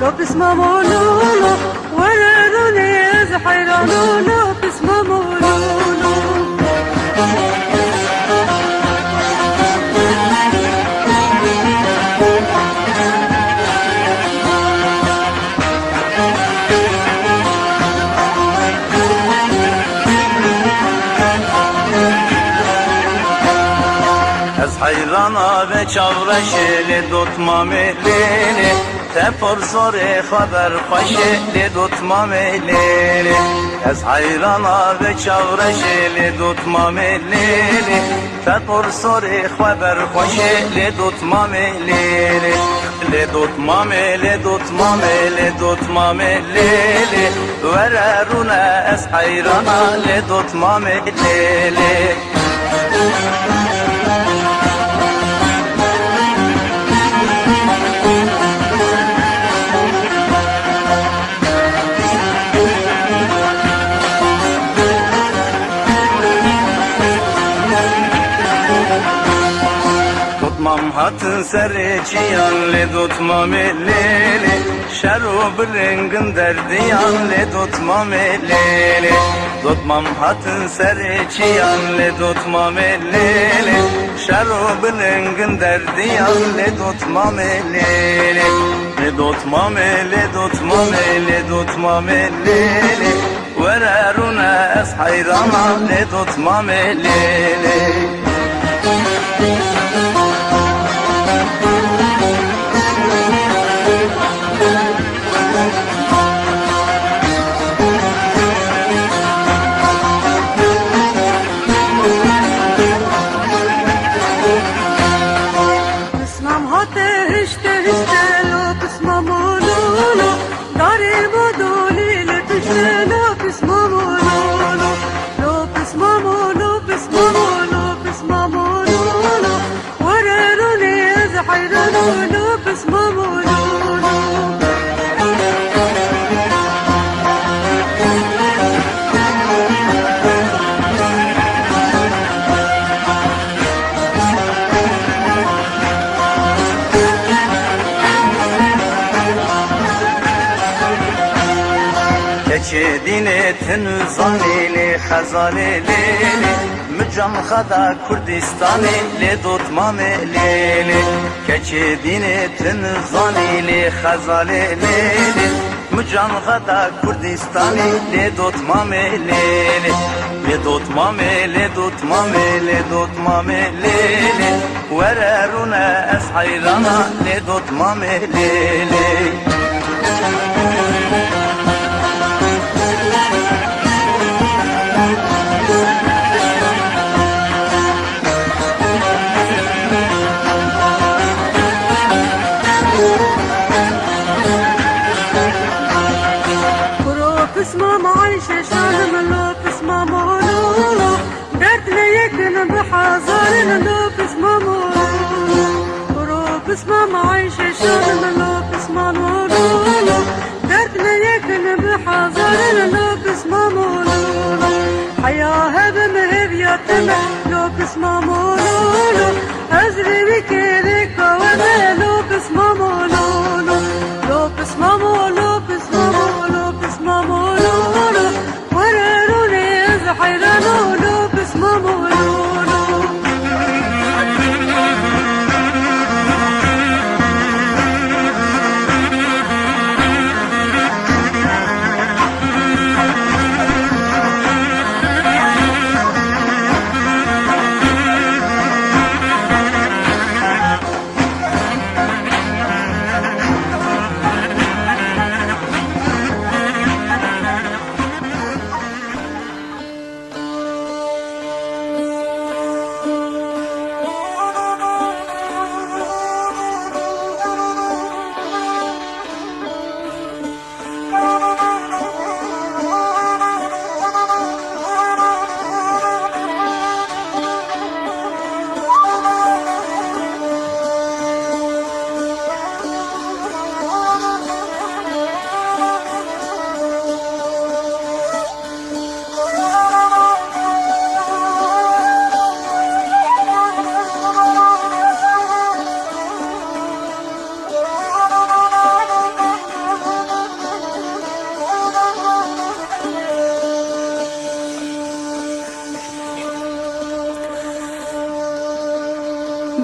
لوبس مامو لولو ولا لوني زحيرانو لوبس مامو لولو از حیرانا به چاورش دوتما میلینی تپر زور خبر خوشه دوتما میلینی از حیرانا به چاورش دوتما میلینی تپر زور خبر خوشه دوتما میلینی دوتما میلی دوتما میلی دوتما میلی وررونه از حیرانا دوتما میلی Tutmam hatın serçiyan le tutmam elini Şerub rengin derdiyan le tutmam elini Tutmam hatın serçiyan le tutmam elini Şerub rengin derdiyan le tutmam elini Le tutmam ele tutmam ele tutmam elini Vereruna es hayrana le tutmam elini Keçedine tenzanili khazalili Mücam khada Kurdistani le dotma melili Keçedine tenzanili khazalili Mücam khada Kurdistani le dotma melili Le dotma mele dotma mele dotma melili Vereruna es hayrana le dotma melili اسمام عايشة شالم اللوب اسمه مولولو دردنا يكن بحذارنا اللوب اسمه مولولو قروب اسمام عايشة شالم اللوب اسمه مولولو دردنا يكن بحذارنا اللوب اسمه مولولو حياها بمهب يتمع لوب اسمه مولولو أزري بكيرك وانا لوب اسمه مولولو لوب اسمه مولولو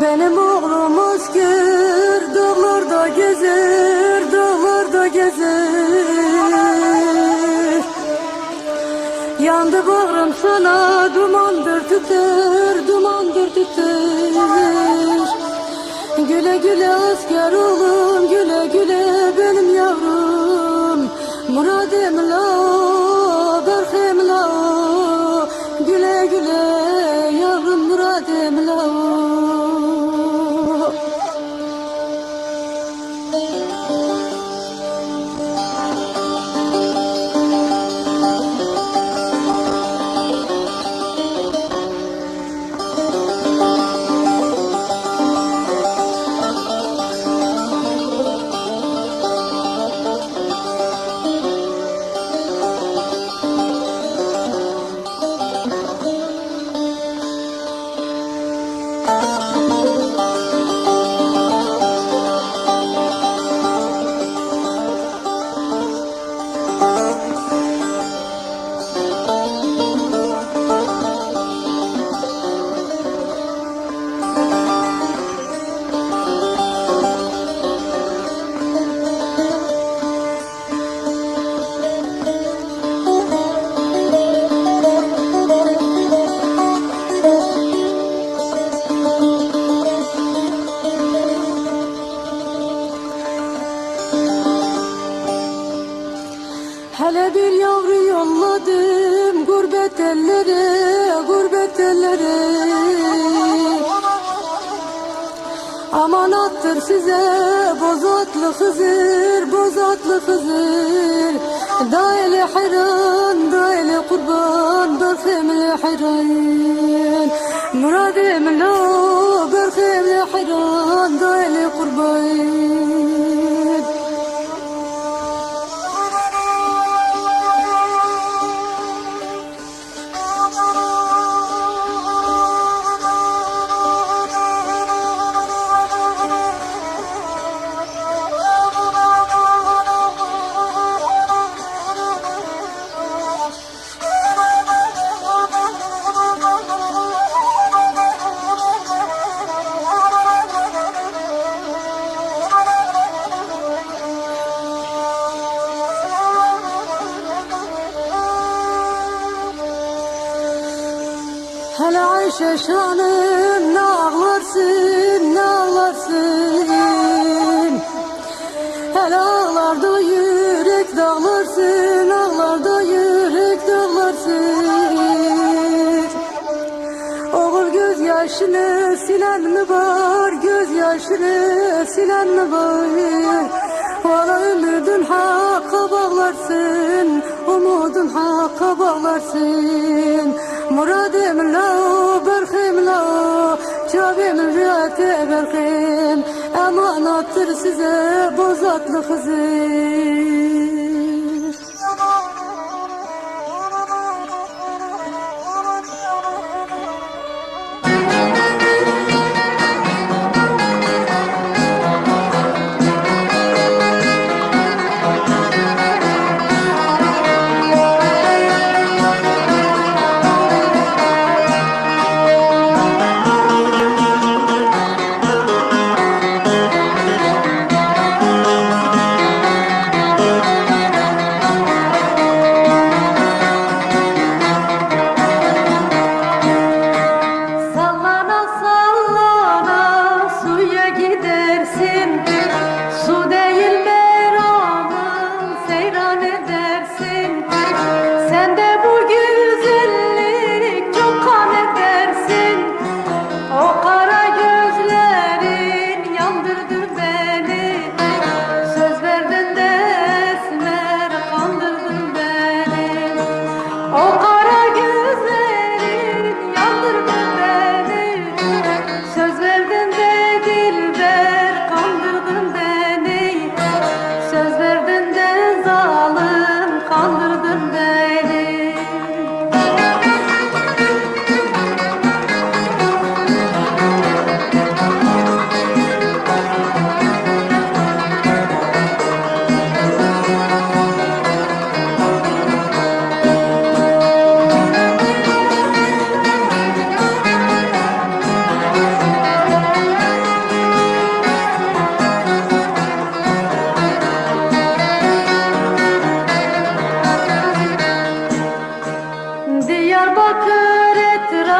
Benim oğlum asker dağlarda gezer, dağlarda gezer. Yandı bağrım sana dumandır tüter, dumandır tüter. Güle güle asker oğlum, güle güle benim yavrum. Muradım la, berhem la, güle güle yavrum muradım la. Hele bir yavru yolladım gurbet ellere, gurbet ellere. Aman attır size bozatlı Hızır, bozatlı Hızır. Daile hayran, daile kurban, berhemle hayran. Muradım la, berhemle hayran, daile kurban. Hele Ayşe şanım ağlarsın, ağlarsın. Hele ağlarda yürek dağlarsın, ağlarda yürek dağlarsın. Oğul gözyaşını silen mi var, gözyaşını silen mi var? Valla ümidin hakka bağlarsın, umudun hakka bağlarsın. Muradım la, berhim la, çabim rüyate berhim. Emanattır size bozatlı Hızır.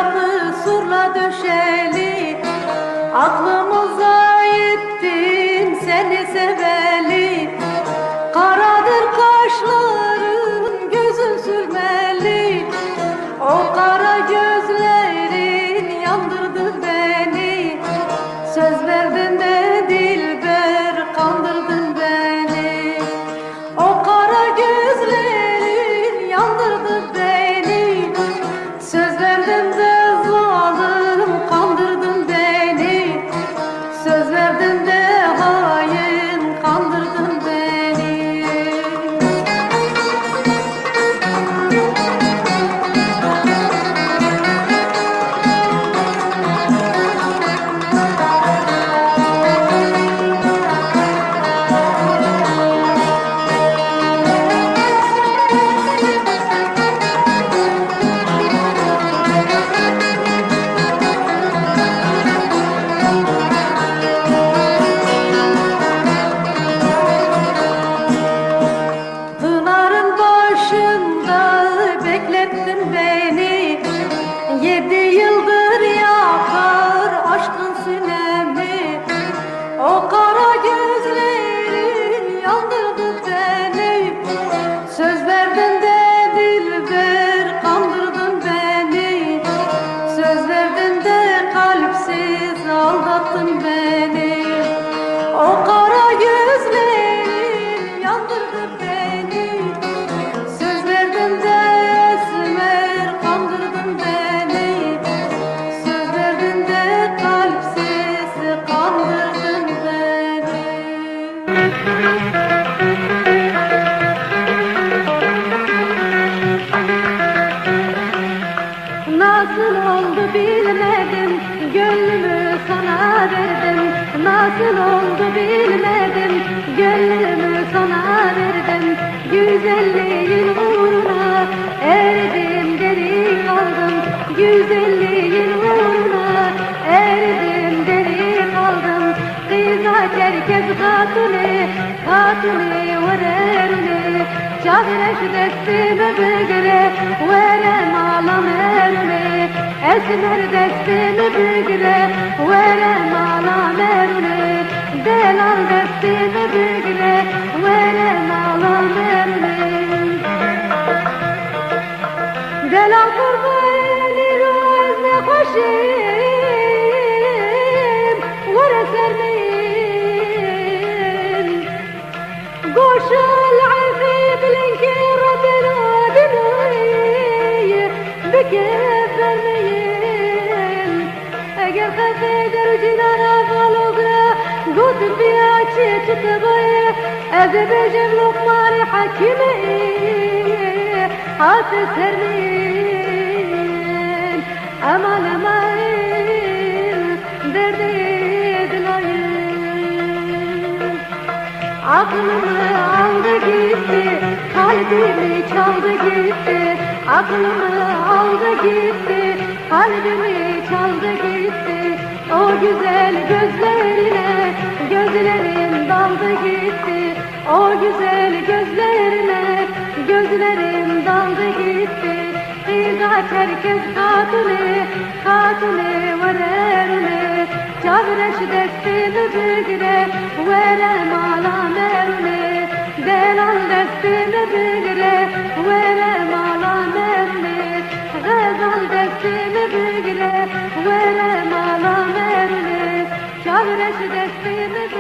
yapı surla döşeli, aklımıza yettin seni seveli. Karadır kaşların, gözün sürmeli, o kara gözlerin yandırdı beni. Söz verdin de dilber, kandırdın beni. O kara gözlerin yandırdı beni. Söz verdin de zalim, kandırdın beni. Söz verdin de hain, kandırdın beni. Pınarın başında beklettin beni, 7 yıldır yakar aşkın sinemi. O kara gözlerin yandırdı beni. Söz verdin de dilber, kandırdın beni. Söz verdin de kalpsiz aldattın beni. O kara gözlerin yandırdı beni. Söz verdin de esmer, kandırdın beni. Söz verdin de kalpsiz, kandırdın beni. Nasıl oldu bilmedim, gönlümü sana verdim. Nasıl oldu bilmedim, gönlümü sana verdim. Güzelliğin uğruna erdim, geri kaldım. Güzelliğin uğruna erdim, geri kaldım. Kıysak herkes katili, katili vererli. Çavreş destimi bigre, verem alam erli. Esmer destimi bigre, verem alam erli. Delal destimi bigre, verem alam erli. Delal kurbanı rozne hoşim, vere sermeyin. Goşal afib linkir biladini, bekef vermeyin. Eğer kafeder cinana falugra, gut biyaçı çıkabaya, ezebecem lokmani hakimi, hatı sermeyin. Aman aman, derdi dilayın. Aklımı aldı gitti, kalbimi çaldı gitti. Aklımı aldı gitti, kalbimi çaldı gitti. O güzel gözlerine, gözlerim daldı gitti. O güzel gözlerine, gözlerim daldı gitti. Kıysak herkes katili, katili vererli. Çavreş destimi bigre, verem alam erli. Delal destimi bigre, verem alam erli. Gazal destimi bigre, verem alam erli. Çavreş destimi bigre,